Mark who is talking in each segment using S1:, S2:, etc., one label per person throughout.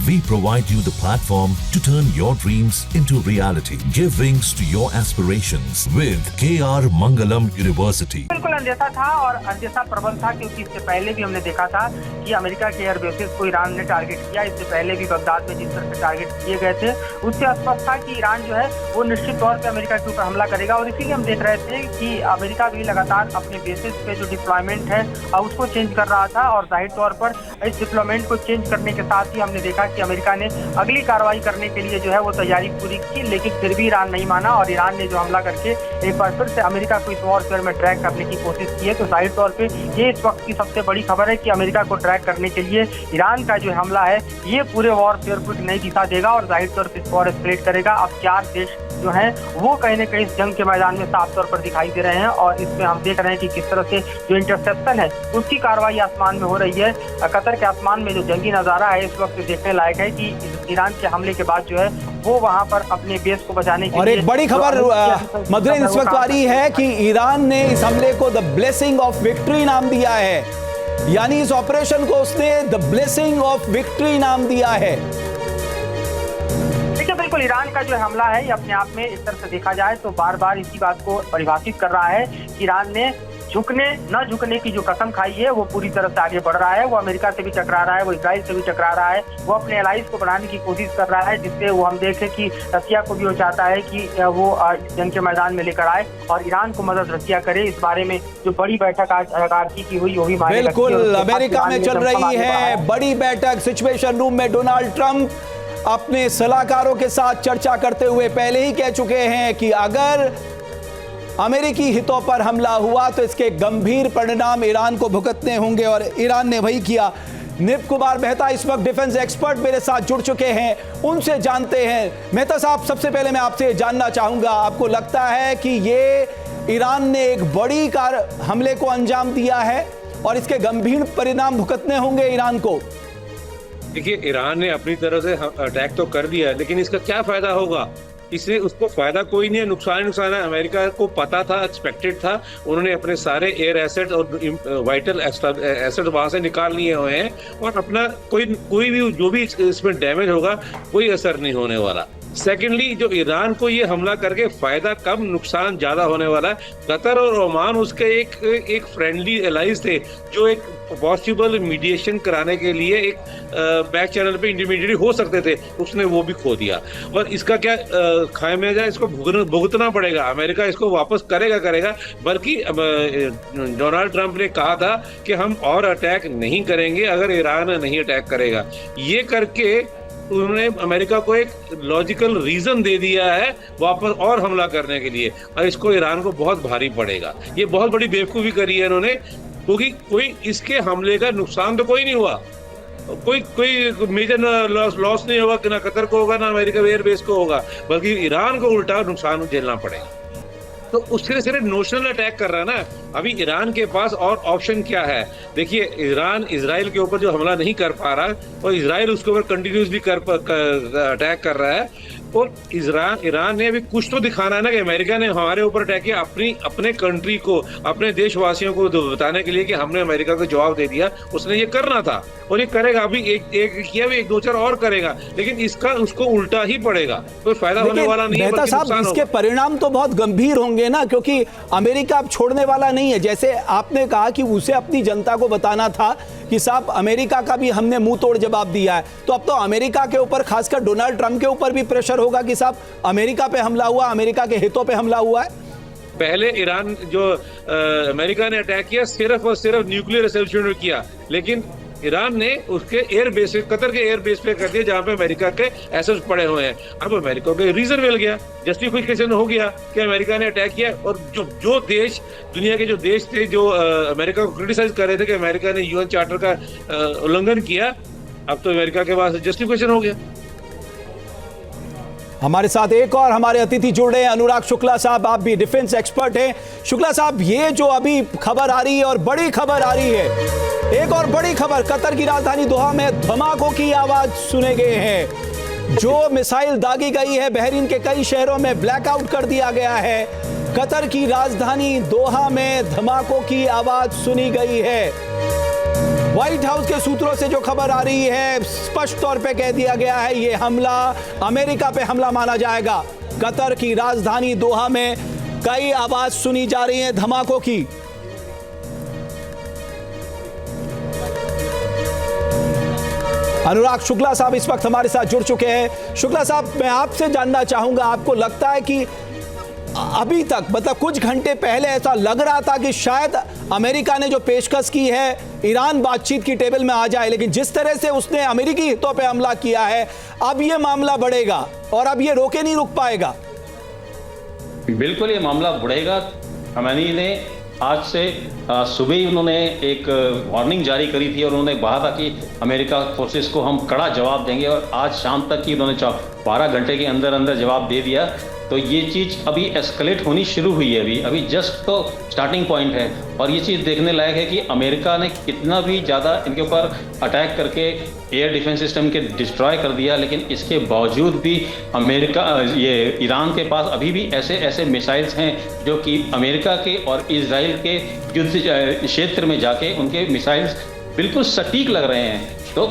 S1: We provide you the platform to turn your dreams into reality. Give wings to your aspirations with KR Mangalam University.
S2: बिल्कुल अंदेशा था और अंदेशा प्रबल था, क्योंकि इससे पहले भी हमने देखा था कि अमेरिका के एयर बेसेस को ईरान ने टारगेट किया। इससे पहले भी बगदाद में जिस तरह से टारगेट किए गए थे, उससे स्पष्ट था कि ईरान जो है वो निश्चित तौर पे अमेरिका के ऊपर हमला करेगा। और इसीलिए हम देख रहे थे कि अमेरिका भी लगातार अपने बेसिस पे जो डिप्लॉयमेंट है उसको चेंज कर रहा था। और जाहिर तौर पर इस डिप्लॉयमेंट को चेंज करने के साथ ही हमने देखा कि अमेरिका ने अगली कार्रवाई करने के लिए जो है वो तैयारी पूरी की, लेकिन फिर भी ईरान नहीं माना और ईरान ने जो हमला करके एक बार फिर से अमेरिका को इस वॉरफेयर में ट्रैक करने की कोशिश की है। तो जाहिर तौर पे ये इस वक्त की सबसे बड़ी खबर है कि अमेरिका को ट्रैक करने के लिए ईरान का जो हमला है ये पूरे वॉरफेयर को एक नई दिशा देगा और जाहिर तौर पर वॉर एस्केलेट करेगा। अब 4 देश जो हैं वो कहीं न कहीं इस जंग के मैदान में साफ तौर पर दिखाई दे रहे हैं और इसमें हम देख रहे हैं कि किस तरह से जो इंटरसेप्शन है उसकी कार्रवाई आसमान में हो रही है। कतर के आसमान में जो जंगी नज़ारा है इस वक्त देखने लायक है कि ईरान के हमले के बाद जो है वो वहां पर अपने बेस को बचाने के लिए।
S3: और एक बड़ी खबर मधुरन इस वक्त आ रही है कि ईरान ने इस हमले को द ब्लेसिंग ऑफ विक्ट्री नाम दिया है, यानी इस ऑपरेशन को उसने द ब्लेसिंग ऑफ विक्ट्री नाम दिया है।
S2: बिल्कुल ईरान का जो हमला है ये अपने आप में इस तरह से देखा जाए तो बार बार इसी बात को परिभाषित कर रहा है कि ईरान ने न झुकने की जो कसम खाई है वो पूरी तरह से आगे बढ़ रहा है। वो अमेरिका से भी टकरा रहा है, वो इजराइल से भी टकरा रहा है, वो अपने एलाइज को बढ़ाने की कोशिश कर रहा है, जिससे वो हम देखें कि रसिया को भी वो चाहता है कि वो जंग के मैदान में लेकर आए और ईरान को मदद रसिया करे। इस बारे में जो बड़ी बैठक आज की हुई वो भी
S3: बिल्कुल अमेरिका में चल रही है बड़ी बैठक। सिचुएशन रूम में डोनाल्ड ट्रंप अपने सलाहकारों के साथ चर्चा करते हुए पहले ही कह चुके हैं कि अगर अमेरिकी हितों पर हमला हुआ तो इसके गंभीर परिणाम ईरान को भुगतने होंगे और ईरान ने वही किया। निप कुमार मेहता इस वक्त डिफेंस एक्सपर्ट मेरे साथ जुड़ चुके हैं, उनसे जानते हैं। मेहता साहब, सबसे पहले मैं आपसे जानना चाहूंगा, आपको लगता है कि ये ईरान ने एक बड़ी हमले को अंजाम दिया है और इसके गंभीर परिणाम भुगतने होंगे ईरान को?
S4: देखिए, ईरान ने अपनी तरह से अटैक तो कर दिया, लेकिन इसका क्या फायदा होगा? इससे उसको फायदा कोई नहीं है, नुकसान है। अमेरिका को पता था, एक्सपेक्टेड था, उन्होंने अपने सारे एयर एसेट और वाइटल एसेट वहां से निकाल लिए हुए हैं और अपना कोई भी जो भी इसमें डैमेज होगा कोई असर नहीं होने वाला। सेकेंडली, जो ईरान को ये हमला करके फायदा कम नुकसान ज्यादा होने वाला है। कतर और ओमान उसके एक फ्रेंडली एलाइज थे जो एक पॉसिबल मीडिएशन कराने के लिए एक बैक चैनल पे इंटरमीडिएट हो सकते थे, उसने वो भी खो दिया। और इसका क्या खामियाजा इसको भुगतना पड़ेगा। अमेरिका इसको वापस करेगा, बल्कि डोनाल्ड ट्रंप ने कहा था कि हम और अटैक नहीं करेंगे अगर ईरान नहीं अटैक करेगा। ये करके उन्होंने अमेरिका को एक लॉजिकल रीजन दे दिया है वापस और हमला करने के लिए, और इसको ईरान को बहुत भारी पड़ेगा। ये बहुत बड़ी बेवकूफ़ी करी है इन्होंने, क्योंकि कोई इसके हमले का नुकसान तो कोई नहीं हुआ, कोई मेजर लॉस नहीं होगा, ना कतर को होगा ना अमेरिका एयर बेस को होगा, बल्कि ईरान को उल्टा नुकसान झेलना पड़ेगा। तो उसके सिर्फ नोशनल अटैक कर रहा है ना। अभी ईरान के पास और ऑप्शन क्या है? देखिए, ईरान इजराइल के ऊपर जो हमला नहीं कर पा रहा और इजराइल उसके ऊपर कंटिन्यूसली अटैक कर रहा है, और ईरान ने अभी कुछ तो दिखाना है ना कि अमेरिका ने हमारे ऊपर अटैक किया। अपने कंट्री को, अपने देशवासियों को बताने के लिए कि हमने अमेरिका को जवाब दे दिया। उसने ये करना था और ये करेगा। अभी एक किया भी, 1-2-4 और करेगा, लेकिन इसका उसको उल्टा ही पड़ेगा, कोई फायदा होने वाला नहीं है।
S3: मेहता साहब, इसके परिणाम तो बहुत गंभीर होंगे ना, क्योंकि अमेरिका अब छोड़ने वाला नहीं है। जैसे आपने कहा कि उसे अपनी जनता को बताना था कि साहब अमेरिका का भी हमने मुंह तोड़ जवाब दिया है, तो अब तो अमेरिका के ऊपर, खासकर डोनाल्ड ट्रंप के ऊपर भी प्रेशर होगा कि साहब अमेरिका पे हमला हुआ, अमेरिका के हितों पे हमला हुआ है।
S4: पहले ईरान जो अमेरिका ने अटैक किया सिर्फ और सिर्फ न्यूक्लियर एसेंशियल किया, लेकिन ईरान ने उसके एयर बेस, कतर के एयर बेस पे कर दिया जहां पे अमेरिका के एसेट्स पड़े हुए हैं। अब अमेरिका को रीजन मिल गया, जस्टिफिकेशन हो गया कि अमेरिका ने अटैक किया। और जो देश, दुनिया के जो देश थे जो अमेरिका को क्रिटिसाइज कर रहे थे कि अमेरिका ने यूएन चार्टर का उल्लंघन किया, अब तो अमेरिका के पास जस्टिफिकेशन हो गया।
S3: हमारे साथ एक और हमारे अतिथि जुड़ रहे हैं, अनुराग शुक्ला साहब, आप भी डिफेंस एक्सपर्ट हैं। शुक्ला साहब, ये जो अभी खबर आ रही है और बड़ी खबर आ रही है, एक और बड़ी खबर, कतर की राजधानी दोहा में धमाकों की आवाज सुने गए हैं। जो मिसाइल दागी गई है, बहरीन के कई शहरों में ब्लैकआउट कर दिया गया है। कतर की राजधानी दोहा में धमाकों की आवाज सुनी गई है। व्हाइट हाउस के सूत्रों से जो खबर आ रही है, स्पष्ट तौर पे कह दिया गया है ये हमला अमेरिका पे हमला माना जाएगा। कतर की राजधानी दोहा में कई आवाज सुनी जा रही है धमाकों की। अनुराग शुक्ला साहब इस वक्त हमारे साथ जुड़ चुके हैं। शुक्ला साहब, मैं आपसे जानना चाहूंगा, आपको लगता है कि अभी तक, मतलब कुछ घंटे पहले ऐसा लग रहा था कि शायद अमेरिका ने जो पेशकश की है ईरान बातचीत की टेबल में आ जाए, लेकिन जिस तरह से उसने अमेरिकी हितों पे हमला किया है, अब ये मामला बढ़ेगा और अब ये रोके नहीं रुक पाएगा?
S5: बिल्कुल ये मामला बढ़ेगा। खमेनी ने आज से सुबह ही उन्होंने एक वार्निंग जारी करी थी और उन्होंने कहा था कि अमेरिका फोर्सेस को हम कड़ा जवाब देंगे, और आज शाम तक ही उन्होंने 12 घंटे के अंदर अंदर जवाब दे दिया। तो ये चीज़ अभी एस्केलेट होनी शुरू हुई है, अभी जस्ट तो स्टार्टिंग पॉइंट है। और ये चीज़ देखने लायक है कि अमेरिका ने कितना भी ज़्यादा इनके ऊपर अटैक करके एयर डिफेंस सिस्टम के डिस्ट्रॉय कर दिया, लेकिन इसके बावजूद भी अमेरिका, ये ईरान के पास अभी भी ऐसे ऐसे मिसाइल्स हैं जो कि अमेरिका के और इजराइल के युद्ध क्षेत्र में जाके उनके मिसाइल्स बिल्कुल सटीक लग रहे हैं। तो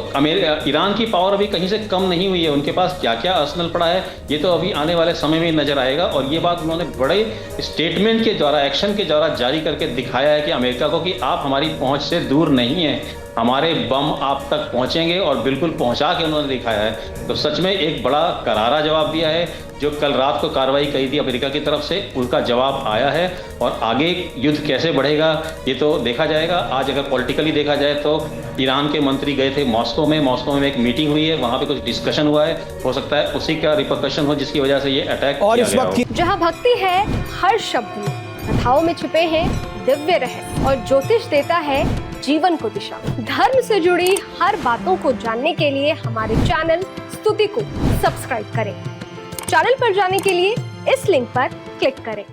S5: ईरान की पावर अभी कहीं से कम नहीं हुई है। उनके पास क्या क्या आर्सेनल पड़ा है ये तो अभी आने वाले समय में नजर आएगा। और ये बात उन्होंने बड़े स्टेटमेंट के द्वारा, एक्शन के द्वारा जारी करके दिखाया है कि अमेरिका को कि आप हमारी पहुंच से दूर नहीं है, हमारे बम आप तक पहुंचेंगे, और बिल्कुल पहुंचा के उन्होंने दिखाया है। तो सच में एक बड़ा करारा जवाब दिया है। जो कल रात को कार्रवाई करी थी अमेरिका की तरफ से, उसका जवाब आया है। और आगे युद्ध कैसे बढ़ेगा ये तो देखा जाएगा। आज अगर पॉलिटिकली देखा जाए तो ईरान के मंत्री गए थे मॉस्को में एक मीटिंग हुई है, वहां पे कुछ डिस्कशन हुआ है। हो सकता है उसी का रिपरकशन हो जिसकी वजह से ये अटैक
S3: और
S5: किया
S3: इस
S5: गया
S3: वक्त
S5: हो।
S6: जहां भक्ति है हर शब्द में, कथाओं में छिपे हैं दिव्य रहस्य, और ज्योतिष देता है जीवन को दिशा। धर्म से जुड़ी हर बातों को जानने के लिए हमारे चैनल स्तुति को सब्सक्राइब करें। चैनल पर जाने के लिए इस लिंक पर क्लिक करें।